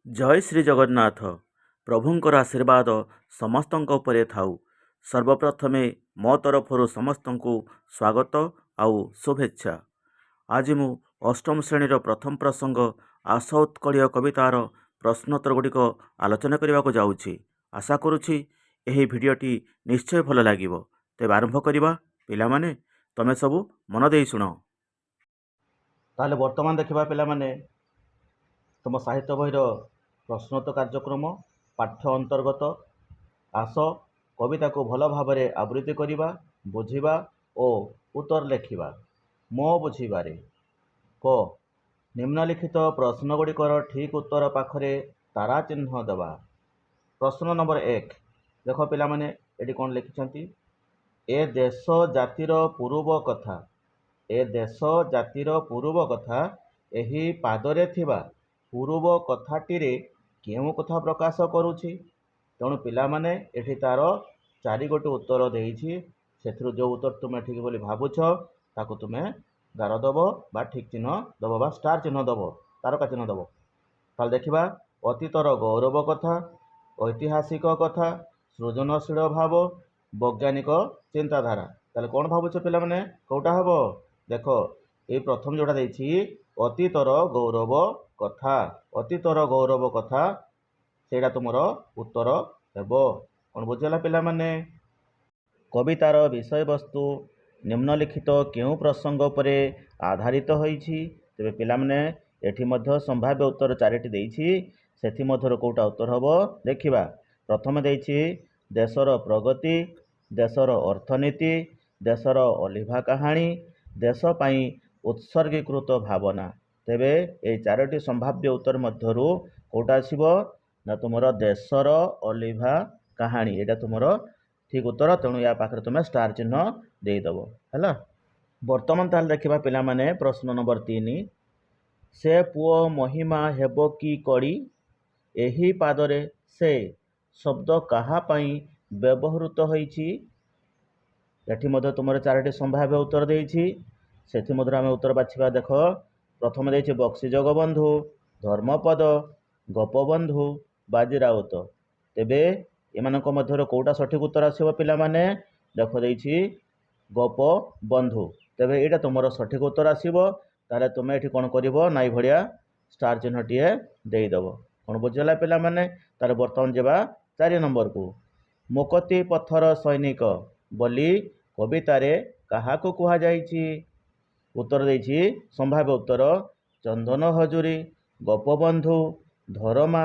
जय श्री जगन्नाथ। प्रभुंकर आशीर्वाद समस्तଙ୍କ ଉପରେ ଥାଉ। सर्वप्रथमे ମୋ तरफରୁ ସମସ୍ତଙ୍କୁ स्वागत आउ शुभेच्छा। आज मु अष्टम श्रेणीर प्रथम प्रसंग आस उत्कलीय कवितार प्रश्नोत्तर गुड़िक आलोचना करने को जाऊँगी। आशा करुछि एही भिडियोटी निश्चय भल लागिबो। तेबे आरंभ करिबा। पिलामाने तमे सबु मन देई सुनो। ताले वर्तमान देखिबा पिलामाने तुम साहित्य बहिर प्रश्नोत्तर कार्यक्रम पाठ्य अंतर्गत आस कविता को भल भाव आवृत्ति करवा, बुझा और उत्तर लिखा। मो बुझीबारे क निम्नलिखित प्रश्न गुड़िकर ठीक उत्तर पाखरे तारा चिन्ह देवा। प्रश्न नंबर 1 देख पिला माने एटी कौन लिखिछंती। ए देश जातिर पूर्व कथा, ए देश जातिर पूर्व कथा एही पादरे थिबा पूर्व कथाटीरे केउ कथा प्रकाश करुछि। तेणु पिला माने एठी तार 4 गोटी उत्तर देइछि। सेथरु जो उत्तर तुमे ठीक बोली भाबुछ ताकु तुमे गार दबो बा ठीक चिन्ह दबो बा स्टार चिन्ह दबो, तारका चिन्ह दबो। ताल देखिबा अतीतर गौरव कथा, ऐतिहासिक कथा, सृजनशील भाव, वैज्ञानिक चिंताधारा। ताले कौन भाबुछ पिला माने कोटा हबो? देखो ये प्रथम जोड़ा देइछि अतीतर गौरव कथा। अतीतर गौरव कथा सेटा तुमर उत्तर हेबो। कौन बुझला पिला माने? कवितार विषय वस्तु निम्नलिखित केउ प्रसंग उपरे आधारित होइछि? तेबे पिला माने एठी मध्य संभाव्य उत्तर 4टी देइछि। सेथि मध्यर कोटा उत्तर हबो देखिबा। प्रथम देइछि देशर प्रगति, देशर अर्थनीति, देशर अलिभा कहानी, देश पाई उत्सर्गीकृत भावना। तेबे ए 4टी संभाव्य उत्तर मध्यरु कोटा आसीबो ना तुमर देशर अलिभा कहानी। एटा तुमर ठीक उत्तर। तेणु या पाखरे तुमे स्टार चिन्ह देई दबो हैला। वर्तमान ताल देखिबा पिला माने प्रश्न नंबर 3 से पुओ महिमा हेबो की कड़ी, एही पादरे से शब्द कहा पाई व्यवहृत होइछि। एठी मध्य तुमर 4टी संभाव्य उत्तर देइछि। सेथि मध्य आमे उत्तर बाछिबा। देखो प्रथम देइछि बक्सी जगबंधु, धर्मपद, गोपबंधु, बाजी राउत। तेबे एमानक मध्यर कोटा सठिक उत्तर आसीबो पिला माने? देखो देइछि गोपबंधु। तेबे एटा तुमर सठिक उत्तर आसीबो। ताले तुमे एठी कोन करिवो नाई भड़िया स्टार चिन्ह टिए देई दबो। कोन बुझला पिला माने? ताले वर्तमान जेबा 4 नंबर को। मुकती पत्थर सैनिक बोली कवितारे काहाको कुहा जाइछि? उत्तर देइछि संभाव्य उत्तर चंदन हजूरी, गोपबंधु, धरमा,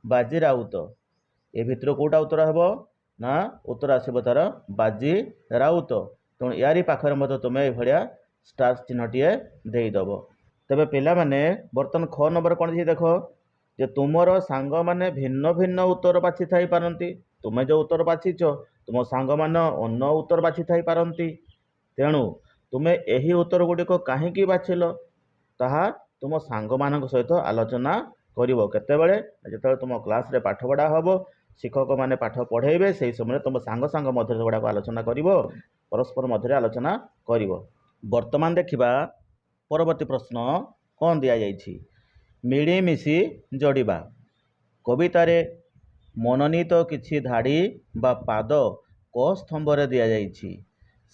बाजी राउत। ए भितर कोटा उत्तर हेबो ना? उत्तर आसीबो तार बाजी राउत। तेणु यारी पाखरे मध्य तुमे ए भड़िया स्टार चिन्ह टिए देई दबो। तेबे पिला माने बर्तन ख नंबर कोन छि देखो जे तुमर सांग माने भिन्न भिन्न उत्तर बाछि थाई पारंती। तुमे जो उत्तर बाछिछ तुम सांग माने अन्य उत्तर बाछि थाई पारंती। तेणु तुमे एही उत्तर गुड़िक काहींकी बाछिल ताहा तुम सांग मानक सहित आलोचना करिवो। केतेबेले? जेतेबेले तुम क्लास रे पाठ पढ़ा हबो, शिक्षक माने पाठ पढ़ेइबे, सेही समय तुम सांग सांग मध्य गुड़ा आलोचना करिवो, परस्पर मध्य आलोचना करिवो। वर्तमान देखिबा परवर्ती प्रश्न कौन दिया जाइछि। मिळीमिशी जोड़िबा। कवितारे मनोनीत किछि धाड़ी बा पाद क स्तंभरे दिया जाइछि।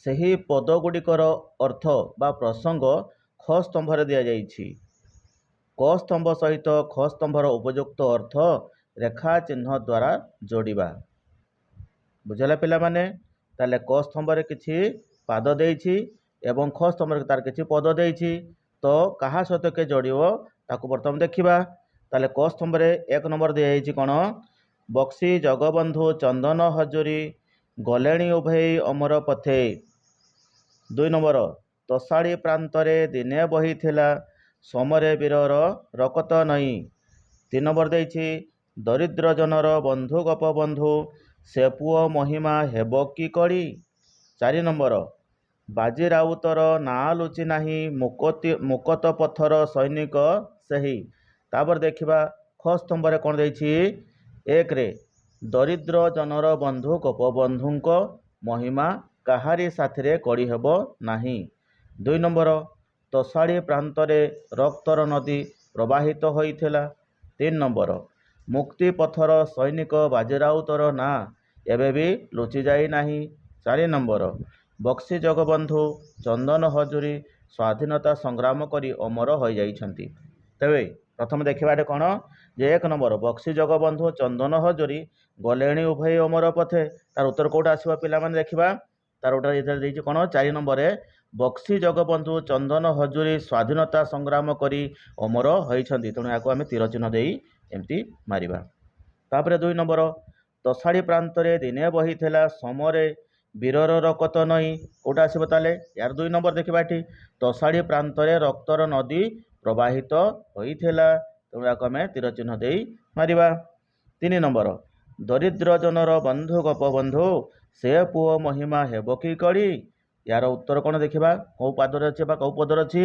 सेही पद गुड़िकर अर्थ बा प्रसंग ख स्तंभरे दिया जाइछि। क स्तंभ सहित ख स्तंभर उपयुक्त अर्थ रेखा चिन्ह द्वारा जोड़िबा। बुझला पिला माने? ताले क स्तंभरे किछि पाद देइछि एवं ख स्तंभरे तार किछि पद देइछि। तो कहा सहित के जोड़िबो ताकु वर्तमान देखिबा। ताले क स्तंभरे 1 नंबर दिया जाइछि कोन? बक्सी जगबंधु चंदन हजूरी गलेणी उभय अमर पथे। 2 नंबर तोषाड़ी प्रांतरे दिने बहिथिला समरे वीरर रकत नई। 3 नंबर देइछि दरिद्र जनर बंधु गोपबंधु से पुओ महिमा हेबो की कड़ी। 4 नंबर बाजी राउतर ना लुचि नाही मुकत पत्थर सैनिक सही। तापर देखिबा ख स्तंभरे कोन देइछि? 1 रे दरिद्र जनर बंधु गोपबंधुंक महिमा काहारी साथिरे कड़ी हेबो नाही। 2 नंबर तोषाड़ी प्रांतरे रक्तर नदी प्रवाहित होइथिला। 3 नंबर ମୁକ୍ତି ପଥର ସୈନିକ ବାଜିରାଉତର ନାଁ ଏବେ ବି ଲୁଚି ଯାଇନାହିଁ। 4 ନମ୍ବର, ବକ୍ସି ଜଗବନ୍ଧୁ ଚନ୍ଦନ ହଜୁରୀ ସ୍ୱାଧୀନତା ସଂଗ୍ରାମ କରି ଅମର ହୋଇଯାଇଛନ୍ତି। ତେବେ ପ୍ରଥମେ ଦେଖିବା ଏଠି କ'ଣ ଯେ 1 ନମ୍ବର ବକ୍ସି ଜଗବନ୍ଧୁ ଚନ୍ଦନ ହଜୁରୀ ଗଲେଣି ଉଭୟ ଅମର ପଥେ। ତାର ଉତ୍ତର କେଉଁଟା ଆସିବ ପିଲାମାନେ ଦେଖିବା। ତାର ଉତ୍ତର ଏଠାରେ ଦେଇଛି କ'ଣ 4 ନମ୍ବରରେ ବକ୍ସି ଜଗବନ୍ଧୁ ଚନ୍ଦନ ହଜୁରୀ ସ୍ୱାଧୀନତା ସଂଗ୍ରାମ କରି ଅମର ହୋଇଛନ୍ତି। ତେଣୁ ଏହାକୁ ଆମେ ତୀର ଚିହ୍ନ ଦେଇ ଏମିତି ମାରିବା। ତାପରେ 2 ନମ୍ବର, ତୋଷାଳୀ ପ୍ରାନ୍ତରେ ଦିନେ ବହିଥିଲା ସମରେ ବୀରର ରକତ ନଈ। କେଉଁଟା ଆସିବ ତାହେଲେ? ୟାର 2 ନମ୍ବର ଦେଖିବା ଏଠି ତୋଷାଳୀ ପ୍ରାନ୍ତରେ ରକ୍ତର ନଦୀ ପ୍ରବାହିତ ହୋଇଥିଲା। ତେଣୁ ଏହାକୁ ଆମେ ତୀର ଚିହ୍ନ ଦେଇ ମାରିବା। 3 ନମ୍ବର, ଦରିଦ୍ର ଜନର ବନ୍ଧୁ ଗୋପବନ୍ଧୁ ସେ ପୁଅ ମହିମା ହେବ କି କଳି। ୟାର ଉତ୍ତର କ'ଣ ଦେଖିବା। କେଉଁ ପାଦରେ ଅଛି ବା କେଉଁ ପଦରେ ଅଛି?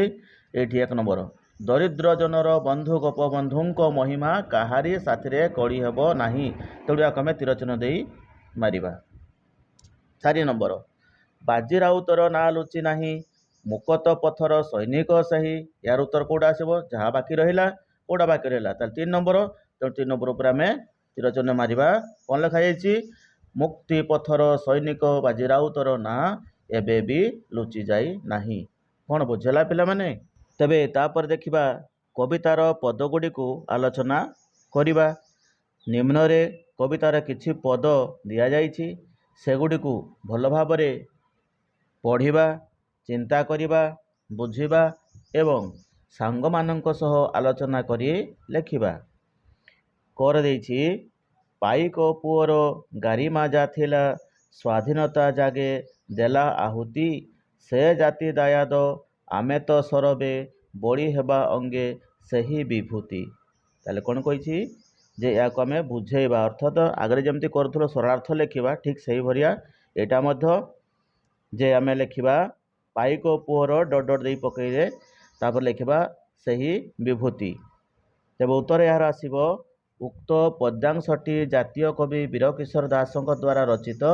ଏଇଠି 1 ନମ୍ବର, ଦରିଦ୍ର ଜନର ବନ୍ଧୁ ଗୋପବନ୍ଧୁଙ୍କ ମହିମା କାହାରି ସାଥିରେ କଳି ହେବ ନାହିଁ। ତେଣୁ ଏହାକୁ ଆମେ ତୀର ଚିହ୍ନ ଦେଇ ମାରିବା। 4 ନମ୍ବର, ବାଜିରାଉତର ନାଁ ଲୁଚି ନାହିଁ ମୁକତ ପଥର ସୈନିକ ସେହି। ୟାର ଉତ୍ତର କେଉଁଟା ଆସିବ? ଯାହା ବାକି ରହିଲା। କେଉଁଟା ବାକି ରହିଲା? ତାହେଲେ 3 ନମ୍ବର। ତେଣୁ 3 ନମ୍ବର ଉପରେ ଆମେ ତୀର ଚିହ୍ନ ମାରିବା। କ'ଣ ଲେଖାଯାଇଛି? ମୁକ୍ତି ପଥର ସୈନିକ ବାଜିରାଉତର ନାଁ ଏବେ ବି ଲୁଚି ଯାଇ ନାହିଁ। କ'ଣ ବୁଝିଲା ପିଲାମାନେ? ତେବେ ତାପରେ ଦେଖିବା କବିତାର ପଦଗୁଡ଼ିକୁ ଆଲୋଚନା କରିବା। ନିମ୍ନରେ କବିତାର କିଛି ପଦ ଦିଆଯାଇଛି, ସେଗୁଡ଼ିକୁ ଭଲ ଭାବରେ ପଢ଼ିବା, ଚିନ୍ତା କରିବା, ବୁଝିବା ଏବଂ ସାଙ୍ଗମାନଙ୍କ ସହ ଆଲୋଚନା କରି ଲେଖିବା। କର ଦେଇଛି, ପାଇକ ପୁଅର ଗାରିମାଜା ଥିଲା ସ୍ୱାଧୀନତା ଜାଗେ ଦେଲା ଆହୁତି ସେ ଜାତି ଦାୟାଦ ଆମେ ତ ସରବେ ବଳି ହେବା ଅଙ୍ଗେ ସେହି ବିଭୂତି। ତାହେଲେ କ'ଣ କହିଛି ଯେ ଏହାକୁ ଆମେ ବୁଝେଇବା, ଅର୍ଥାତ୍ ଆଗରେ ଯେମିତି କରୁଥିଲ ସରଳାର୍ଥ ଲେଖିବା ଠିକ୍ ସେଇଭଳିଆ ଏଇଟା ମଧ୍ୟ ଯେ ଆମେ ଲେଖିବା ପାଇକ ପୁଅର ଡଟ୍ ଡଟ୍ ଦେଇ ପକାଇଲେ ତାପରେ ଲେଖିବା ସେହି ବିଭୂତି। ତେବେ ଉତ୍ତର ଏହାର ଆସିବ ଉକ୍ତ ପଦ୍ୟାଂଶଟି ଜାତୀୟ କବି ବୀରକିଶୋର ଦାସଙ୍କ ଦ୍ୱାରା ରଚିତ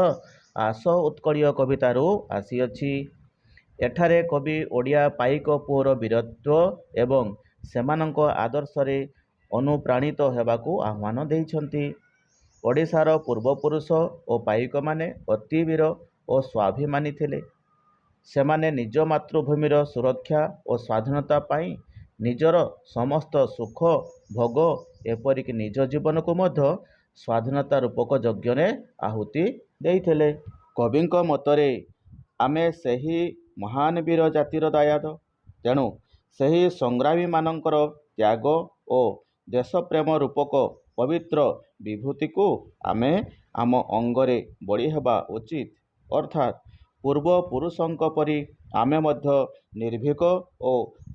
ଆସ ଉତ୍କଳୀୟ କବିତାରୁ ଆସିଅଛି। ଏଠାରେ କବି ଓଡ଼ିଆ ପାଇକ ପୁଅର ବୀରତ୍ୱ ଏବଂ ସେମାନଙ୍କ ଆଦର୍ଶରେ ଅନୁପ୍ରାଣିତ ହେବାକୁ ଆହ୍ୱାନ ଦେଇଛନ୍ତି। ଓଡ଼ିଶାର ପୂର୍ବପୁରୁଷ ଓ ପାଇକମାନେ ଅତି ବୀର ଓ ସ୍ୱାଭିମାନୀ ଥିଲେ। ସେମାନେ ନିଜ ମାତୃଭୂମିର ସୁରକ୍ଷା ଓ ସ୍ୱାଧୀନତା ପାଇଁ ନିଜର ସମସ୍ତ ସୁଖ ଭୋଗ ଏପରିକି ନିଜ ଜୀବନକୁ ମଧ୍ୟ ସ୍ୱାଧୀନତା ରୂପକ ଯଜ୍ଞରେ ଆହୁତି ଦେଇଥିଲେ। କବିଙ୍କ ମତରେ ଆମେ ସେହି ମହାନ ବୀର ଜାତିର ଦାୟାଦ। ତେଣୁ ସେହି ସଂଗ୍ରାମୀମାନଙ୍କର ତ୍ୟାଗ ଓ ଦେଶପ୍ରେମ ରୂପକ ପବିତ୍ର ବିଭୂତିକୁ ଆମେ ଆମ ଅଙ୍ଗରେ ବଳି ହେବା ଉଚିତ। ଅର୍ଥାତ୍ ପୂର୍ବପୁରୁଷଙ୍କ ପରି ଆମେ ମଧ୍ୟ ନିର୍ଭୀକ ଓ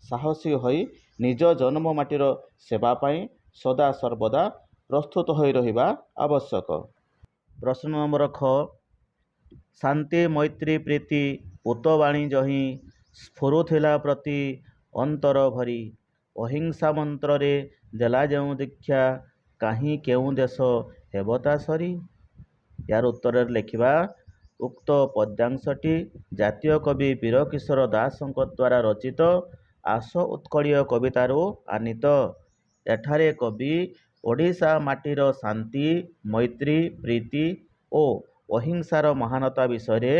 ସାହସୀ ହୋଇ ନିଜ ଜନ୍ମ ମାଟିର ସେବା ପାଇଁ ସଦା ସର୍ବଦା ପ୍ରସ୍ତୁତ ହୋଇ ରହିବା ଆବଶ୍ୟକ। ପ୍ରଶ୍ନ ନମ୍ବର ଖ, ଶାନ୍ତି ମୈତ୍ରୀ ପ୍ରୀତି ପୂତବାଣୀ ଯହିଁ ସ୍ଫୁରୁଥିଲା ପ୍ରତି ଅନ୍ତର ଭରି ଅହିଂସା ମନ୍ତ୍ରରେ ଦେଲା ଯେଉଁ ଦୀକ୍ଷା କାହିଁ କେଉଁ ଦେଶ ହେବ ତା ସରି। ୟାର ଉତ୍ତରରେ ଲେଖିବା ଉକ୍ତ ପଦ୍ୟାଂଶଟି ଜାତୀୟ କବି ବୀରକିଶୋର ଦାସଙ୍କ ଦ୍ୱାରା ରଚିତ ଆସ ଉତ୍କଳୀୟ କବିତାରୁ ଆନୀତ। ଏଠାରେ କବି ଓଡ଼ିଶା ମାଟିର ଶାନ୍ତି ମୈତ୍ରୀ ପ୍ରୀତି ଓ ଅହିଂସାର ମହାନତା ବିଷୟରେ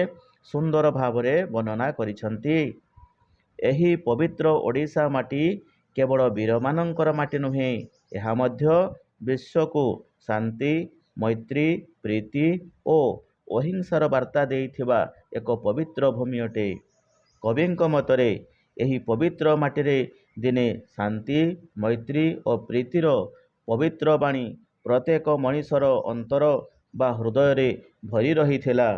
ସୁନ୍ଦର ଭାବରେ ବର୍ଣ୍ଣନା କରିଛନ୍ତି। ଏହି ପବିତ୍ର ଓଡ଼ିଶା ମାଟି କେବଳ ବୀରମାନଙ୍କର ମାଟି ନୁହେଁ, ଏହା ମଧ୍ୟ ବିଶ୍ୱକୁ ଶାନ୍ତି ମୈତ୍ରୀ ପ୍ରୀତି ଓ ଅହିଂସାର ବାର୍ତ୍ତା ଦେଇଥିବା ଏକ ପବିତ୍ର ଭୂମି ଅଟେ। କବିଙ୍କ ମତରେ ଏହି ପବିତ୍ର ମାଟିରେ ଦିନେ ଶାନ୍ତି ମୈତ୍ରୀ ଓ ପ୍ରୀତିର ପବିତ୍ର ବାଣୀ ପ୍ରତ୍ୟେକ ମଣିଷର ଅନ୍ତର ବା ହୃଦୟରେ ଭରି ରହିଥିଲା।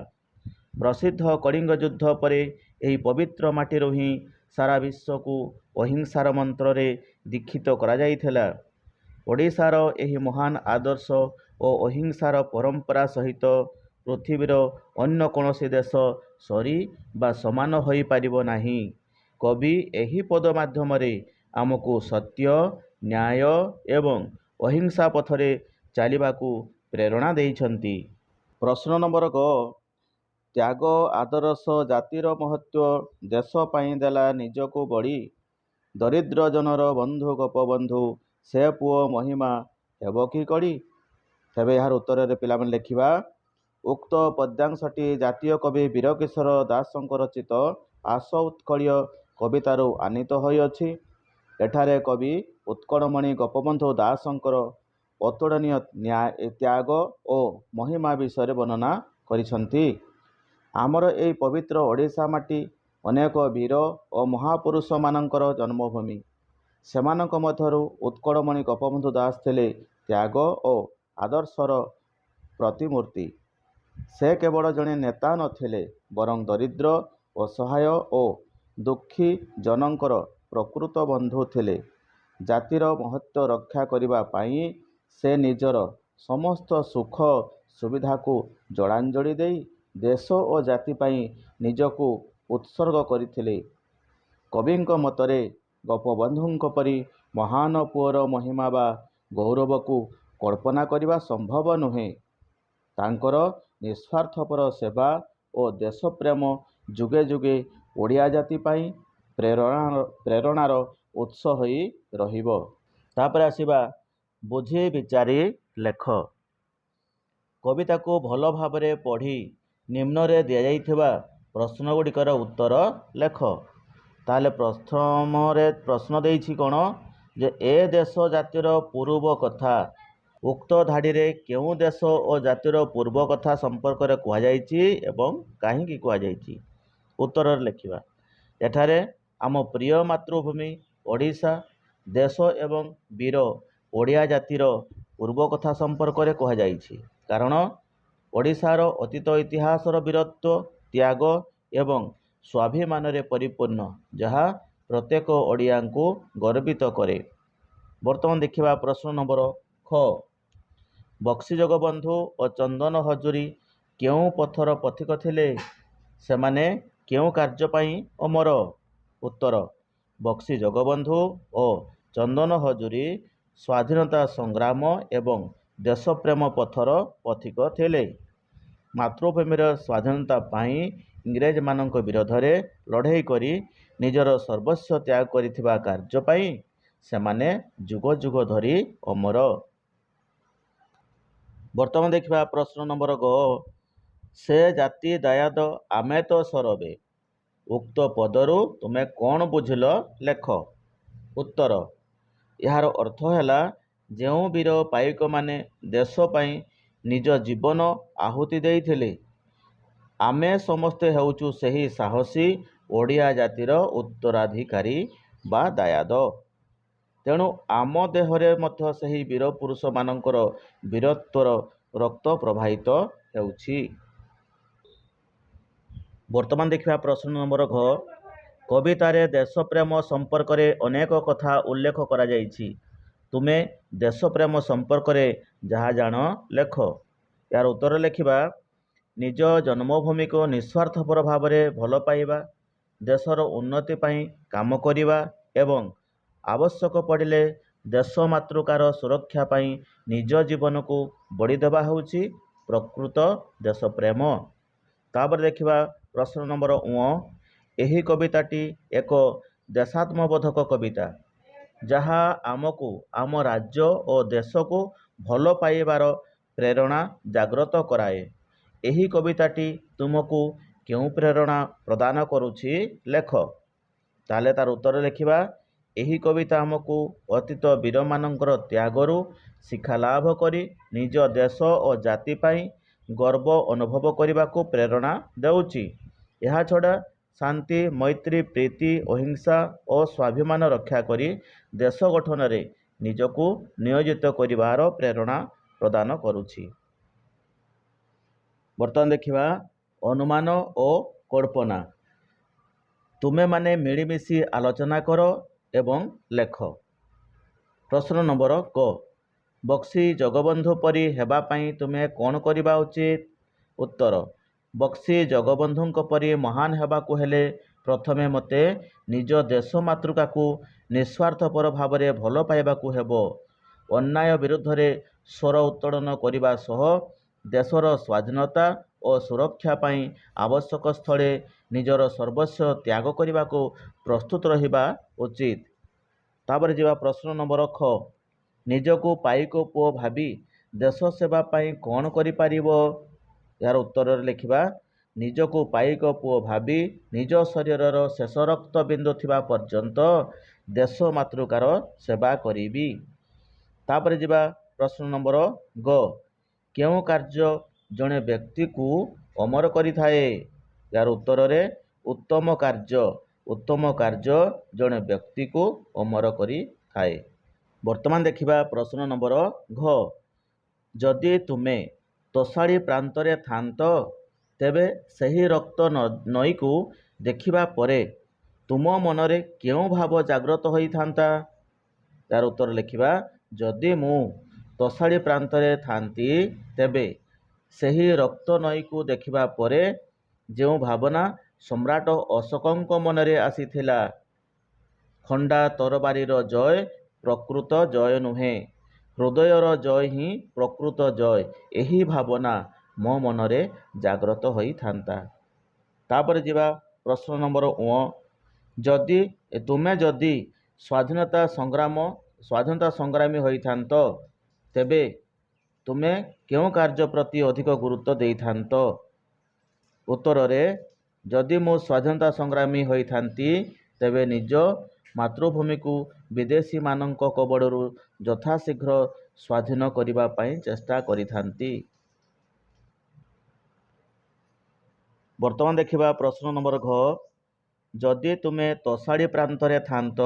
ପ୍ରସିଦ୍ଧ କଳିଙ୍ଗ ଯୁଦ୍ଧ ପରେ ଏହି ପବିତ୍ର ମାଟିରୁ ହିଁ ସାରା ବିଶ୍ୱକୁ ଅହିଂସାର ମନ୍ତ୍ରରେ ଦୀକ୍ଷିତ କରାଯାଇଥିଲା। ଓଡ଼ିଶାର ଏହି ମହାନ ଆଦର୍ଶ ଓ ଅହିଂସାର ପରମ୍ପରା ସହିତ ପୃଥିବୀର ଅନ୍ୟ କୌଣସି ଦେଶ ସରି ବା ସମାନ ହୋଇପାରିବ ନାହିଁ। କବି ଏହି ପଦ ମାଧ୍ୟମରେ ଆମକୁ ସତ୍ୟ ନ୍ୟାୟ ଏବଂ ଅହିଂସା ପଥରେ ଚାଲିବାକୁ ପ୍ରେରଣା ଦେଇଛନ୍ତି। ପ୍ରଶ୍ନ ନମ୍ବର ଗ, ତ୍ୟାଗ ଆଦର୍ଶ ଜାତିର ମହତ୍ୱ ଦେଶ ପାଇଁ ଦେଲା ନିଜକୁ ବଳି ଦରିଦ୍ର ଜନର ବନ୍ଧୁ ଗୋପବନ୍ଧୁ ସେ ପୁଅ ମହିମା ହେବ କି କଡ଼ି? ତେବେ ଏହାର ଉତ୍ତରରେ ପିଲାମାନେ ଲେଖିବା ଉକ୍ତ ପଦ୍ୟାଂଶଟି ଜାତୀୟ କବି ବୀରକିଶୋର ଦାସଙ୍କ ରଚିତ ଆସ ଉତ୍କଳୀୟ କବିତାରୁ ଆନିତ ହୋଇଅଛି। ଏଠାରେ କବି ଉତ୍କଳମଣି ଗୋପବନ୍ଧୁ ଦାସଙ୍କର ଅତୁଳନୀୟ ତ୍ୟାଗ ଓ ମହିମା ବିଷୟରେ ବର୍ଣ୍ଣନା କରିଛନ୍ତି। ଆମର ଏହି ପବିତ୍ର ଓଡ଼ିଶା ମାଟି ଅନେକ ବୀର ଓ ମହାପୁରୁଷମାନଙ୍କର ଜନ୍ମଭୂମି। ସେମାନଙ୍କ ମଧ୍ୟରୁ ଉତ୍କଳମଣି ଗୋପବନ୍ଧୁ ଦାସ ଥିଲେ ତ୍ୟାଗ ଓ ଆଦର୍ଶର ପ୍ରତିମୂର୍ତ୍ତି। ସେ କେବଳ ଜଣେ ନେତା ନଥିଲେ, ବରଂ ଦରିଦ୍ର, ଅସହାୟ ଓ ଦୁଃଖୀ ଜନଙ୍କର ପ୍ରକୃତ ବନ୍ଧୁ ଥିଲେ। ଜାତିର ମହତ୍ତ୍ୱ ରକ୍ଷା କରିବା ପାଇଁ ସେ ନିଜର ସମସ୍ତ ସୁଖ ସୁବିଧାକୁ ଜଳାଞ୍ଜଳି ଦେଇ ଦେଶ ଓ ଜାତି ପାଇଁ ନିଜକୁ ଉତ୍ସର୍ଗ କରିଥିଲେ। କବିଙ୍କ ମତରେ ଗୋପବନ୍ଧୁଙ୍କ ପରି ମହାନ ପୁଅର ମହିମା ବା ଗୌରବକୁ କଳ୍ପନା କରିବା ସମ୍ଭବ ନୁହେଁ। ତାଙ୍କର ନିଃସ୍ୱାର୍ଥପର ସେବା ଓ ଦେଶପ୍ରେମ ଯୁଗେ ଯୁଗେ ଓଡ଼ିଆ ଜାତି ପାଇଁ ପ୍ରେରଣାର ଉତ୍ସ ହୋଇ ରହିବ। ତାପରେ ଆସିବା ବୁଝି ବିଚାରି ଲେଖ। କବିତାକୁ ଭଲ ଭାବରେ ପଢ଼ି ନିମ୍ନରେ ଦିଆଯାଇଥିବା ପ୍ରଶ୍ନଗୁଡ଼ିକର ଉତ୍ତର ଲେଖ। ତାହେଲେ ପ୍ରଥମରେ ପ୍ରଶ୍ନ ଦେଇଛି କ'ଣ, ଯେ ଏ ଦେଶ ଜାତିର ପୂର୍ବ କଥା। ଉକ୍ତ ଧାଡ଼ିରେ କେଉଁ ଦେଶ ଓ ଜାତିର ପୂର୍ବ କଥା ସମ୍ପର୍କରେ କୁହାଯାଇଛି ଏବଂ କାହିଁକି କୁହାଯାଇଛି? ଉତ୍ତରରେ ଲେଖିବା ଏଠାରେ ଆମ ପ୍ରିୟ ମାତୃଭୂମି ଓଡ଼ିଶା ଦେଶ ଏବଂ ବୀର ଓଡ଼ିଆ ଜାତିର ପୂର୍ବ କଥା ସମ୍ପର୍କରେ କୁହାଯାଇଛି। କାରଣ ଓଡ଼ିଶାର ଅତୀତ ଇତିହାସର ବୀରତ୍ୱ, ତ୍ୟାଗ ଏବଂ ସ୍ୱାଭିମାନରେ ପରିପୂର୍ଣ୍ଣ, ଯାହା ପ୍ରତ୍ୟେକ ଓଡ଼ିଆଙ୍କୁ ଗର୍ବିତ କରେ। ବର୍ତ୍ତମାନ ଦେଖିବା ପ୍ରଶ୍ନ ନମ୍ବର ଖ। ବକ୍ସି ଜଗବନ୍ଧୁ ଓ ଚନ୍ଦନ ହଜୁରୀ କେଉଁ ପଥର ପଥିକ ଥିଲେ? ସେମାନେ କେଉଁ କାର୍ଯ୍ୟ ପାଇଁ ଅମର? ଉତ୍ତର ବକ୍ସି ଜଗବନ୍ଧୁ ଓ ଚନ୍ଦନ ହଜୁରୀ ସ୍ୱାଧୀନତା ସଂଗ୍ରାମ ଏବଂ ଦେଶପ୍ରେମ ପଥର ପଥିକ ଥିଲେ। ମାତୃଭୂମିର ସ୍ୱାଧୀନତା ପାଇଁ ଇଂରେଜମାନଙ୍କ ବିରୋଧରେ ଲଢ଼େଇ କରି ନିଜର ସର୍ବସ୍ୱ ତ୍ୟାଗ କରିଥିବା କାର୍ଯ୍ୟ ପାଇଁ ସେମାନେ ଯୁଗ ଯୁଗ ଧରି ଅମର। ବର୍ତ୍ତମାନ ଦେଖିବା ପ୍ରଶ୍ନ ନମ୍ବର ଗ। ସେ ଜାତି ଦାୟାଦ ଆମେ ତ ସରବେ। ଉକ୍ତ ପଦରୁ ତୁମେ କ'ଣ ବୁଝିଲ ଲେଖ। ଉତ୍ତର ଏହାର ଅର୍ଥ ହେଲା ଯେଉଁ ବୀର ପାଇକମାନେ ଦେଶ ପାଇଁ ନିଜ ଜୀବନ ଆହୁତି ଦେଇଥିଲେ, ଆମେ ସମସ୍ତେ ହେଉଛୁ ସେହି ସାହସୀ ଓଡ଼ିଆ ଜାତିର ଉତ୍ତରାଧିକାରୀ ବା ଦାୟାଦ। ତେଣୁ ଆମ ଦେହରେ ମଧ୍ୟ ସେହି ବୀର ପୁରୁଷମାନଙ୍କର ବୀରତ୍ୱର ରକ୍ତ ପ୍ରବାହିତ ହେଉଛି। ବର୍ତ୍ତମାନ ଦେଖିବା ପ୍ରଶ୍ନ ନମ୍ବର ଘ। କବିତାରେ ଦେଶପ୍ରେମ ସମ୍ପର୍କରେ ଅନେକ କଥା ଉଲ୍ଲେଖ କରାଯାଇଛି। ତୁମେ ଦେଶପ୍ରେମ ସମ୍ପର୍କରେ ଯାହା ଜାଣ ଲେଖ। ଏହାର ଉତ୍ତର ଲେଖିବା ନିଜ ଜନ୍ମଭୂମିକୁ ନିଃସ୍ୱାର୍ଥପର ଭାବରେ ଭଲ ପାଇବା, ଦେଶର ଉନ୍ନତି ପାଇଁ କାମ କରିବା ଏବଂ ଆବଶ୍ୟକ ପଡ଼ିଲେ ଦେଶ ମାତୃକାର ସୁରକ୍ଷା ପାଇଁ ନିଜ ଜୀବନକୁ ବଳି ଦେବା ହେଉଛି ପ୍ରକୃତ ଦେଶପ୍ରେମ। ତାପରେ ଦେଖିବା ପ୍ରଶ୍ନ ନମ୍ବର ଙ। ଏହି କବିତାଟି ଏକ ଦେଶାତ୍ମବୋଧକ କବିତା, ଯାହା ଆମକୁ ଆମ ରାଜ୍ୟ ଓ ଦେଶକୁ ଭଲ ପାଇବାର ପ୍ରେରଣା ଜାଗ୍ରତ କରାଏ। ଏହି କବିତାଟି ତୁମକୁ କେଉଁ ପ୍ରେରଣା ପ୍ରଦାନ କରୁଛି ଲେଖ। ତାହେଲେ ତାର ଉତ୍ତର ଲେଖିବା ଏହି କବିତା ଆମକୁ ଅତୀତ ବୀରମାନଙ୍କର ତ୍ୟାଗରୁ ଶିକ୍ଷା ଲାଭ କରି ନିଜ ଦେଶ ଓ ଜାତି ପାଇଁ ଗର୍ବ ଅନୁଭବ କରିବାକୁ ପ୍ରେରଣା ଦେଉଛି। ଏହାଛଡ଼ା ଶାନ୍ତି, ମୈତ୍ରୀ, ପ୍ରୀତି, ଅହିଂସା ଓ ସ୍ୱାଭିମାନ ରକ୍ଷା କରି ଦେଶ ଗଠନରେ ନିଜକୁ ନିୟୋଜିତ କରିବାର ପ୍ରେରଣା ପ୍ରଦାନ କରୁଛି। ବର୍ତ୍ତମାନ ଦେଖିବା ଅନୁମାନ ଓ କଳ୍ପନା। ତୁମେମାନେ ମିଳିମିଶି ଆଲୋଚନା କର ଏବଂ ଲେଖ। ପ୍ରଶ୍ନ ନମ୍ବର କ। ବକ୍ସି ଜଗବନ୍ଧୁ ପରି ହେବା ପାଇଁ ତୁମେ କ'ଣ କରିବା ଉଚିତ? ଉତ୍ତର ବକ୍ସି ଜଗବନ୍ଧୁଙ୍କ ପରି ମହାନ ହେବାକୁ ହେଲେ ପ୍ରଥମେ ମୋତେ ନିଜ ଦେଶ ମାତୃକାକୁ ନିଃସ୍ୱାର୍ଥପର ଭାବରେ ଭଲ ପାଇବାକୁ ହେବ। ଅନ୍ୟାୟ ବିରୁଦ୍ଧରେ ସ୍ୱର ଉତ୍ତୋଳନ କରିବା ସହ ଦେଶର ସ୍ୱାଧୀନତା ଓ ସୁରକ୍ଷା ପାଇଁ ଆବଶ୍ୟକ ସ୍ଥଳେ ନିଜର ସର୍ବସ୍ୱ ତ୍ୟାଗ କରିବାକୁ ପ୍ରସ୍ତୁତ ରହିବା ଉଚିତ। ତାପରେ ଯିବା ପ୍ରଶ୍ନ ନମ୍ବର ଖ। ନିଜକୁ ପାଇକ ପୁଅ ଭାବି ଦେଶ ସେବା ପାଇଁ କ'ଣ କରିପାରିବ? ଏହାର ଉତ୍ତରରେ ଲେଖିବା ନିଜକୁ ପାଇକ ପୁଅ ଭାବି ନିଜ ଶରୀରର ଶେଷ ରକ୍ତ ବିନ୍ଦୁ ଥିବା ପର୍ଯ୍ୟନ୍ତ ଦେଶ ମାତୃକାର ସେବା କରିବି। ତାପରେ ଯିବା ପ୍ରଶ୍ନ ନମ୍ବର ଗ। କେଉଁ କାର୍ଯ୍ୟ ଜଣେ ବ୍ୟକ୍ତିକୁ ଅମର କରିଥାଏ? ଏହାର ଉତ୍ତରରେ ଉତ୍ତମ କାର୍ଯ୍ୟ ଜଣେ ବ୍ୟକ୍ତିକୁ ଅମର କରିଥାଏ। ବର୍ତ୍ତମାନ ଦେଖିବା ପ୍ରଶ୍ନ ନମ୍ବର ଘ। ଯଦି ତୁମେ ତୋଷାଳୀ ପ୍ରାନ୍ତରେ ଥାନ୍ତ ତେବେ ସେହି ରକ୍ତ ନଈକୁ ଦେଖିବା ପରେ ତୁମ ମନରେ କେଉଁ ଭାବ ଜାଗ୍ରତ ହୋଇଥାନ୍ତା? ତାର ଉତ୍ତର ଲେଖିବା ଯଦି ମୁଁ ତୋଷାଳୀ ପ୍ରାନ୍ତରେ ଥାନ୍ତି ତେବେ ସେହି ରକ୍ତ ନଈକୁ ଦେଖିବା ପରେ ଯେଉଁ ଭାବନା ସମ୍ରାଟ ଅଶୋକଙ୍କ ମନରେ ଆସିଥିଲା, ଖଣ୍ଡା ତରବାରୀର ଜୟ ପ୍ରକୃତ ଜୟ ନୁହେଁ, ହୃଦୟର ଜୟ ହିଁ ପ୍ରକୃତ ଜୟ, ଏହି ଭାବନା ମୋ ମନରେ ଜାଗ୍ରତ ହୋଇଥାନ୍ତା। ତାପରେ ଯିବା ପ୍ରଶ୍ନ ନମ୍ବର ଅ। ଯଦି ସ୍ୱାଧୀନତା ସଂଗ୍ରାମୀ ହୋଇଥାନ୍ତ ତେବେ ତୁମେ କେଉଁ କାର୍ଯ୍ୟ ପ୍ରତି ଅଧିକ ଗୁରୁତ୍ୱ ଦେଇଥାନ୍ତ? ଉତ୍ତରରେ ଯଦି ମୁଁ ସ୍ୱାଧୀନତା ସଂଗ୍ରାମୀ ହୋଇଥାନ୍ତି ତେବେ ନିଜ ମାତୃଭୂମିକୁ ବିଦେଶୀମାନଙ୍କ କବଳରୁ ଯଥାଶୀଘ୍ର ସ୍ୱାଧୀନ କରିବା ପାଇଁ ଚେଷ୍ଟା କରିଥାନ୍ତି। ବର୍ତ୍ତମାନ ଦେଖିବା ପ୍ରଶ୍ନ ନମ୍ବର ଘ। ଯଦି ତୁମେ ତୋଷାଳୀ ପ୍ରାନ୍ତରେ ଥାନ୍ତ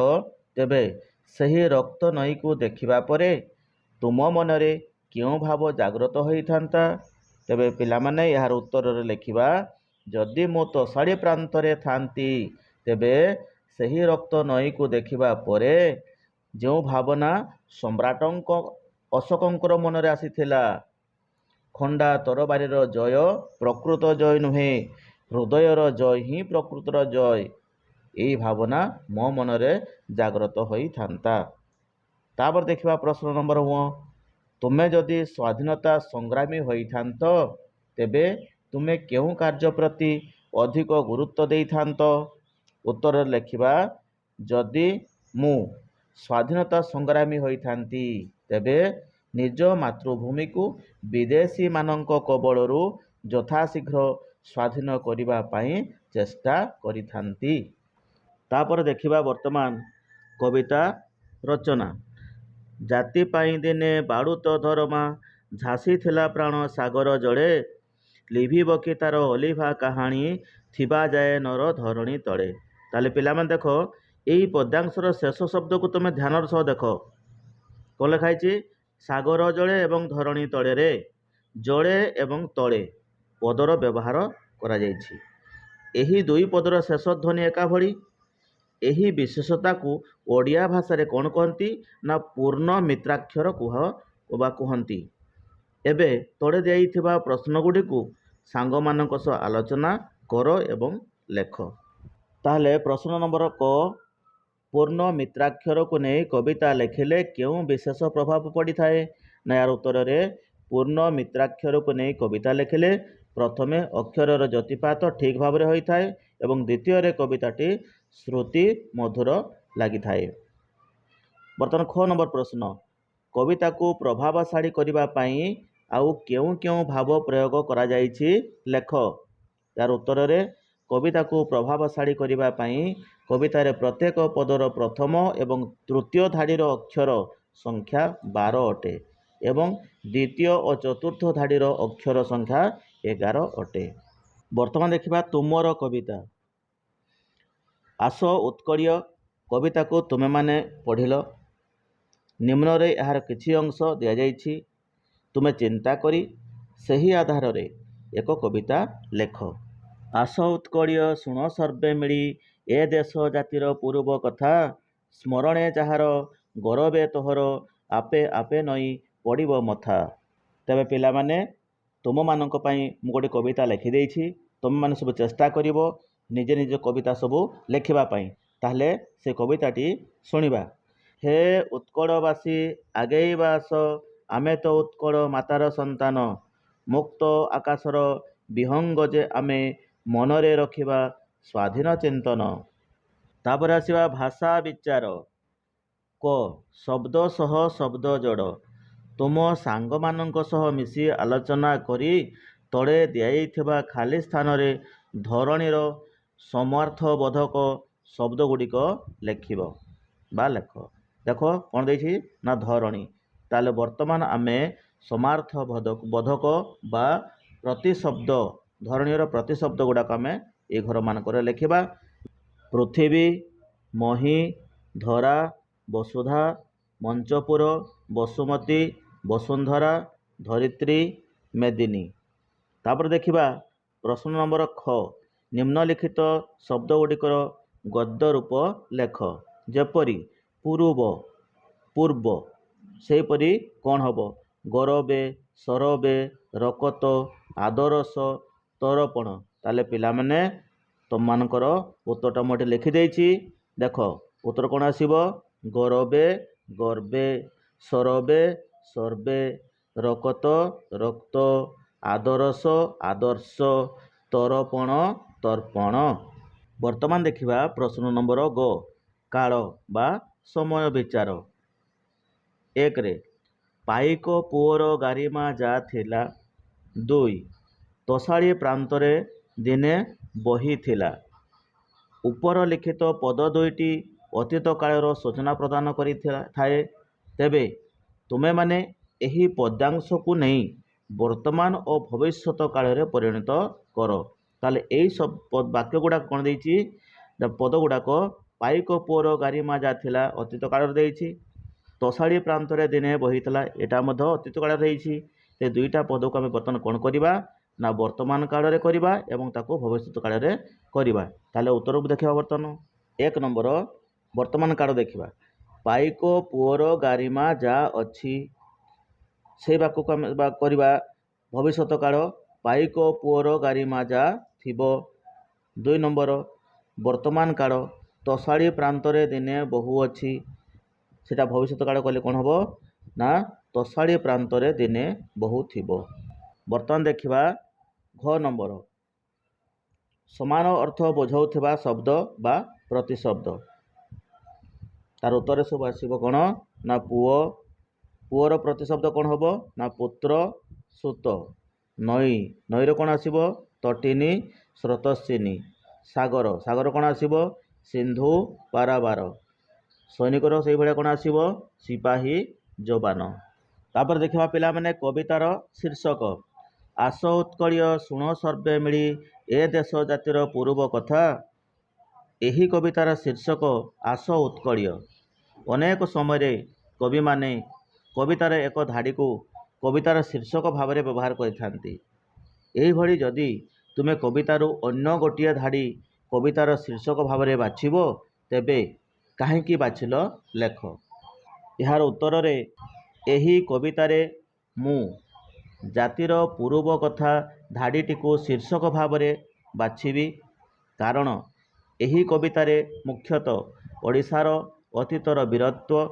ତେବେ ସେହି ରକ୍ତ ନଈକୁ ଦେଖିବା ପରେ ତୁମ ମନରେ କେଉଁ ଭାବ ଜାଗ୍ରତ ହୋଇଥାନ୍ତା? ତେବେ ପିଲାମାନେ ଏହାର ଉତ୍ତରରେ ଲେଖିବା ଯଦି ମୁଁ ତୋଷାଳୀ ପ୍ରାନ୍ତରେ ଥାନ୍ତି ତେବେ ସେହି ରକ୍ତ ନଈକୁ ଦେଖିବା ପରେ ଯେଉଁ ଭାବନା ସମ୍ରାଟ ଅଶୋକଙ୍କର ମନରେ ଆସିଥିଲା, ଖଣ୍ଡା ତରବାରୀର ଜୟ ପ୍ରକୃତ ଜୟ ନୁହେଁ, ହୃଦୟର ଜୟ ହିଁ ପ୍ରକୃତର ଜୟ, ଏହି ଭାବନା ମୋ ମନରେ ଜାଗ୍ରତ ହୋଇଥାନ୍ତା। ତାପରେ ଦେଖିବା ପ୍ରଶ୍ନ ନମ୍ବର ଅ। ତୁମେ ଯଦି ସ୍ୱାଧୀନତା ସଂଗ୍ରାମୀ ହୋଇଥାନ୍ତ ତେବେ ତୁମେ କେଉଁ କାର୍ଯ୍ୟ ପ୍ରତି ଅଧିକ ଗୁରୁତ୍ୱ ଦେଇଥାନ୍ତ? ଉତ୍ତରରେ ଲେଖିବା ଯଦି ମୁଁ ସ୍ୱାଧୀନତା ସଂଗ୍ରାମୀ ହୋଇଥାନ୍ତି ତେବେ ନିଜ ମାତୃଭୂମିକୁ ବିଦେଶୀମାନଙ୍କ କବଳରୁ ଯଥାଶୀଘ୍ର ସ୍ୱାଧୀନ କରିବା ପାଇଁ ଚେଷ୍ଟା କରିଥାନ୍ତି। ତାପରେ ଦେଖିବା ବର୍ତ୍ତମାନ କବିତା ରଚନା। ଜାତି ପାଇଁ ଦିନେ ବାଡ଼ୁତ ଧରମା, ଝାସି ଥିଲା ପ୍ରାଣ ସାଗର ଜଳେ, ଲିଭିବ କି ତାର ଅଲିଭା କାହାଣୀ, ଥିବା ଯାଏ ନର ଧରଣୀ ତଳେ। ତାହେଲେ ପିଲାମାନେ ଦେଖ ଏହି ପଦ୍ୟାଂଶର ଶେଷ ଶବ୍ଦକୁ ତୁମେ ଧ୍ୟାନର ସହ ଦେଖ। କ'ଣ ଲେଖା ହେଇଛି? ସାଗର ଜଳେ ଏବଂ ଧରଣୀ ତଳେରେ ଜଳେ ଏବଂ ତଳେ ପଦର ବ୍ୟବହାର କରାଯାଇଛି। ଏହି ଦୁଇ ପଦର ଶେଷ ଧ୍ୱନି ଏକା ଭଳି। ଏହି ବିଶେଷତାକୁ ଓଡ଼ିଆ ଭାଷାରେ କ'ଣ କହନ୍ତି ନା ପୂର୍ଣ୍ଣ ମିତ୍ରାକ୍ଷର କୁହନ୍ତି। ଏବେ ତଳେ ଦିଆଯାଇଥିବା ପ୍ରଶ୍ନ ଗୁଡ଼ିକୁ ସାଙ୍ଗମାନଙ୍କ ସହ ଆଲୋଚନା କର ଏବଂ ଲେଖ। ତାହେଲେ ପ୍ରଶ୍ନ ନମ୍ବର କ। ପୂର୍ଣ୍ଣ ମିତ୍ରାକ୍ଷରକୁ ନେଇ କବିତା ଲେଖିଲେ କେଉଁ ବିଶେଷ ପ୍ରଭାବ ପଡ଼ିଥାଏ? ନା ଏହାର ଉତ୍ତରରେ ପୂର୍ଣ୍ଣ ମିତ୍ରାକ୍ଷରକୁ ନେଇ କବିତା ଲେଖିଲେ ପ୍ରଥମେ ଅକ୍ଷରର ଜ୍ୟୋତିପାତ ଠିକ୍ ଭାବରେ ହୋଇଥାଏ ଏବଂ ଦ୍ୱିତୀୟରେ କବିତାଟି ଶ୍ରୁତି ମଧୁର ଲାଗିଥାଏ। ବର୍ତ୍ତମାନ ଖ ନମ୍ବର ପ୍ରଶ୍ନ। କବିତାକୁ ପ୍ରଭାବଶାଳୀ କରିବା ପାଇଁ ଆଉ କେଉଁ କେଉଁ ଭାବ ପ୍ରୟୋଗ କରାଯାଇଛି ଲେଖ। ଏହାର ଉତ୍ତରରେ କବିତାକୁ ପ୍ରଭାବଶାଳୀ କରିବା ପାଇଁ କବିତାରେ ପ୍ରତ୍ୟେକ ପଦର ପ୍ରଥମ ଏବଂ ତୃତୀୟ ଧାଡ଼ିର ଅକ୍ଷର ସଂଖ୍ୟା 12 ଅଟେ ଏବଂ ଦ୍ୱିତୀୟ ଓ ଚତୁର୍ଥ ଧାଡ଼ିର ଅକ୍ଷର ସଂଖ୍ୟା 11 ଅଟେ। ବର୍ତ୍ତମାନ ଦେଖିବା ତୁମର କବିତା। ଆସ ଉତ୍କଳୀୟ କବିତାକୁ ତୁମେମାନେ ପଢ଼ିଲ। ନିମ୍ନରେ ଏହାର କିଛି ଅଂଶ ଦିଆଯାଇଛି। ତୁମେ ଚିନ୍ତା କରି ସେହି ଆଧାରରେ ଏକ କବିତା ଲେଖ। ଆସ ଉତ୍କଳୀୟ ଶୁଣ ସର୍ବେ ମିଳି, ଏ ଦେଶ ଜାତିର ପୂର୍ବ କଥା, ସ୍ମରଣେ ଯାହାର ଗୌରବେ ତୋହର, ଆପେ ଆପେ ନଈ ପଡ଼ିବ ମଥା। ତେବେ ପିଲାମାନେ ତୁମମାନଙ୍କ ପାଇଁ ମୁଁ ଗୋଟେ କବିତା ଲେଖିଦେଇଛି। ତୁମେମାନେ ସବୁ ଚେଷ୍ଟା କରିବ ନିଜ ନିଜ କବିତା ସବୁ ଲେଖିବା ପାଇଁ। ତାହେଲେ ସେ କବିତାଟି ଶୁଣିବା। ହେ ଉତ୍କଳବାସୀ ଆଗେଇବା ଆସ, ଆମେ ତ ଉତ୍କଳ ମାତାର ସନ୍ତାନ, ମୁକ୍ତ ଆକାଶର ବିହଙ୍ଗ ଯେ ଆମେ ମନରେ ରଖିବା ସ୍ୱାଧୀନ ଚିନ୍ତନ। ତାପରେ ଆସିବା ଭାଷା ବିଚାର। କ ଶବ୍ଦ ସହ ଶବ୍ଦ ଯୋଡ଼। ତୁମ ସାଙ୍ଗମାନଙ୍କ ସହ ମିଶି ଆଲୋଚନା କରି ତଳେ ଦିଆଯାଇଥିବା ଖାଲି ସ୍ଥାନରେ ଧରଣୀର ସମାର୍ଥବୋଧକ ଶବ୍ଦଗୁଡ଼ିକ ଲେଖିବ ବା ଲେଖ। ଦେଖ କ'ଣ ଦେଇଛି ନା ଧରଣୀ। ତାହେଲେ ବର୍ତ୍ତମାନ ଆମେ ସମାର୍ଥବୋଧକ ବା ପ୍ରତିଶବ୍ଦ ଧରଣୀର ପ୍ରତିଶବ୍ଦ ଗୁଡ଼ାକ ଆମେ ଏ ଘରମାନଙ୍କରେ ଲେଖିବା। ପୃଥିବୀ, ମହି, ଧରା, ବସୁଧା, ମଞ୍ଚପୁର, ବସୁମତୀ, ବସୁନ୍ଧରା, ଧରିତ୍ରୀ, ମେଦିନୀ। ତାପରେ ଦେଖିବା ପ୍ରଶ୍ନ ନମ୍ବର ଖ। ନିମ୍ନଲିଖିତ ଶବ୍ଦଗୁଡ଼ିକର ଗଦ୍ୟ ରୂପ ଲେଖ। ଯେପରି ପୂର୍ବ, ପୂର୍ବ। ସେହିପରି କ'ଣ ହେବ? ଗରବେ, ସରବେ, ରକତ, ଆଦରସ, ତରପଣ। ତାହେଲେ ପିଲାମାନେ ତୁମମାନଙ୍କର ଉତ୍ତରଟା ମୁଁ ଏଠି ଲେଖିଦେଇଛି। ଦେଖ ଉତ୍ତର କ'ଣ ଆସିବ? ଗରବେ, ଗର୍ବେ, ସରବେ, ସର୍ବେ, ରକତ, ରକ୍ତ, ଆଦରସ, ଆଦର୍ଶ, ତରପଣ, ତର୍ପଣ। ବର୍ତ୍ତମାନ ଦେଖିବା ପ୍ରଶ୍ନ ନମ୍ବର ଗ। କାଳ ବା ସମୟ ବିଚାର। 1ରେ ପାଇକ ପୁଅର ଗାରିମା ଯା ଥିଲା। 2 ତୋଷାଳୀ ପ୍ରାନ୍ତରେ ଦିନେ ବହିଥିଲା। ଉପର ଲିଖିତ ପଦ ଦୁଇଟି ଅତୀତ କାଳର ସୂଚନା ପ୍ରଦାନ କରିଥାଏ। ତେବେ ତୁମେମାନେ ଏହି ପଦ୍ୟାଂଶକୁ ନେଇ ବର୍ତ୍ତମାନ ଓ ଭବିଷ୍ୟତ କାଳରେ ପରିଣତ କର। ତାହେଲେ ଏଇ ବାକ୍ୟ ଗୁଡ଼ାକ କ'ଣ ଦେଇଛି? ପଦ ଗୁଡ଼ାକ ପାଇକ ପୁଅର ଗାରିମା ଯା ଥିଲା ଅତୀତ କାଳରେ ଦେଇଛି। ତୋଷାଳୀ ପ୍ରାନ୍ତରେ ଦିନେ ବହିଥିଲା ଏଇଟା ମଧ୍ୟ ଅତୀତ କାଳରେ ଦେଇଛି। ଏ ଦୁଇଟା ପଦକୁ ଆମେ ବର୍ତ୍ତମାନ କ'ଣ କରିବା ନା ବର୍ତ୍ତମାନ କାଳରେ କରିବା ଏବଂ ତାକୁ ଭବିଷ୍ୟତ କାଳରେ କରିବା। ତାହେଲେ ଉତ୍ତରକୁ ଦେଖିବା ବର୍ତ୍ତମାନ। 1 ନମ୍ବର ବର୍ତ୍ତମାନ କାଳ ଦେଖିବା। ପାଇକ ପୁଅର ଗାରିମା ଯା ଅଛି। ସେଇ ବାକ୍ୟକୁ ଆମେ କରିବା ଭବିଷ୍ୟତ କାଳ। ପାଇକ ପୁଅର ଗାରିମା ଯା ଥିବ। 2 ନମ୍ବର ବର୍ତ୍ତମାନ କାଳ। ତୋଷାଳୀ ପ୍ରାନ୍ତରେ ଦିନେ ବହୁ ଅଛି। ସେଟା ଭବିଷ୍ୟତ କାଳ କହିଲେ କ'ଣ ହେବ ନା ତୋଷାଳୀ ପ୍ରାନ୍ତରେ ଦିନେ ବହୁ ଥିବ। ବର୍ତ୍ତମାନ ଦେଖିବା ଘ ନମ୍ବର। ସମାନ ଅର୍ଥ ବୁଝାଉଥିବା ଶବ୍ଦ ବା ପ୍ରତିଶବ୍ଦ। ତାର ଉତ୍ତରରେ ସବୁ ଆସିବ କ'ଣ ନା ପୁଅ। ପୁଅର ପ୍ରତିଶବ୍ଦ କ'ଣ ହେବ ନା ପୁତ୍ର, ସୁତ। ନଈ, ନଈର କ'ଣ ଆସିବ? ତଟିନୀ, ସ୍ରୋତସ୍ୱିନୀ। ସାଗର, ସାଗର କ'ଣ ଆସିବ? ସିନ୍ଧୁ, ପାରାବାର। ସୈନିକର ସେଇଭଳିଆ କ'ଣ ଆସିବ? ସିପାହୀ, ଯବାନ। ତାପରେ ଦେଖିବା ପିଲାମାନେ କବିତାର ଶୀର୍ଷକ। ଆସ ଉତ୍କଳୀୟ ଶୁଣ ସର୍ବେ ମିଳି ଏ ଦେଶ ଜାତିର ପୂର୍ବ କଥା। ଏହି କବିତାର ଶୀର୍ଷକ ଆସ ଉତ୍କଳୀୟ। ଅନେକ ସମୟରେ କବିମାନେ କବିତାର ଏକ ଧାଡ଼ିକୁ କବିତାର ଶୀର୍ଷକ ଭାବରେ ବ୍ୟବହାର କରିଥାନ୍ତି। ଏହିଭଳି ଯଦି ତୁମେ କବିତାରୁ ଅନ୍ୟ ଗୋଟିଏ ଧାଡ଼ି କବିତାର ଶୀର୍ଷକ ଭାବରେ ବାଛିବ ତେବେ କାହିଁକି ବାଛିଲ ଲେଖ। ଏହାର ଉତ୍ତରରେ ଏହି କବିତାରେ ମୁଁ ଜାତିର ପୂର୍ବ କଥା ଧାଡ଼ିଟିକୁ ଶୀର୍ଷକ ଭାବରେ ବାଛିବି। କାରଣ ଏହି କବିତାରେ ମୁଖ୍ୟତଃ ଓଡ଼ିଶାର ଅତୀତର ବୀରତ୍ୱ,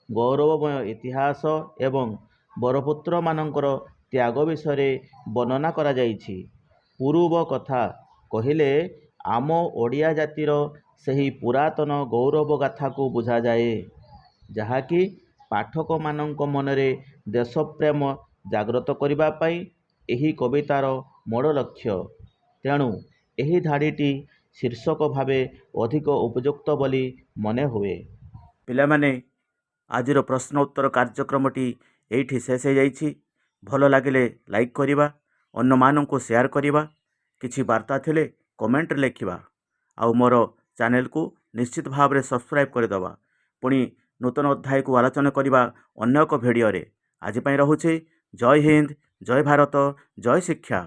ଗୌରବମୟ ଇତିହାସ ଏବଂ ବରପୁତ୍ରମାନଙ୍କର ତ୍ୟାଗ ବିଷୟରେ ବର୍ଣ୍ଣନା କରାଯାଇଛି। ପୂର୍ବ କଥା କହିଲେ ଆମ ଓଡ଼ିଆ ଜାତିର ସେହି ପୁରାତନ ଗୌରବ ଗାଥାକୁ ବୁଝାଯାଏ, ଯାହାକି ପାଠକମାନଙ୍କ ମନରେ ଦେଶପ୍ରେମ ଜାଗ୍ରତ କରିବା ପାଇଁ ଏହି କବିତାର ମୂଳ ଲକ୍ଷ୍ୟ। ତେଣୁ ଏହି ଧାଡ଼ିଟି ଶୀର୍ଷକ ଭାବେ ଅଧିକ ଉପଯୁକ୍ତ ବୋଲି ମନେ ହୁଏ। ପିଲାମାନେ ଆଜିର ପ୍ରଶ୍ନ ଉତ୍ତର କାର୍ଯ୍ୟକ୍ରମଟି ଏଇଠି ଶେଷ ହୋଇଯାଇଛି। ଭଲ ଲାଗିଲେ ଲାଇକ୍ କରିବା, ଅନ୍ୟମାନଙ୍କୁ ସେୟାର କରିବା, କିଛି ବାର୍ତ୍ତା ଥିଲେ କମେଣ୍ଟରେ ଲେଖିବା, ଆଉ ମୋର ଚ୍ୟାନେଲକୁ ନିଶ୍ଚିତ ଭାବରେ ସବସ୍କ୍ରାଇବ୍ କରିଦେବା। ପୁଣି ନୂତନ ଅଧ୍ୟାୟକୁ ଆଲୋଚନା କରିବା ଅନ୍ୟ ଏକ ଭିଡ଼ିଓରେ। ଆଜି ପାଇଁ ରହୁଛି। ଜୟ ହିନ୍ଦ, ଜୟ ଭାରତ, ଜୟ ଶିକ୍ଷା।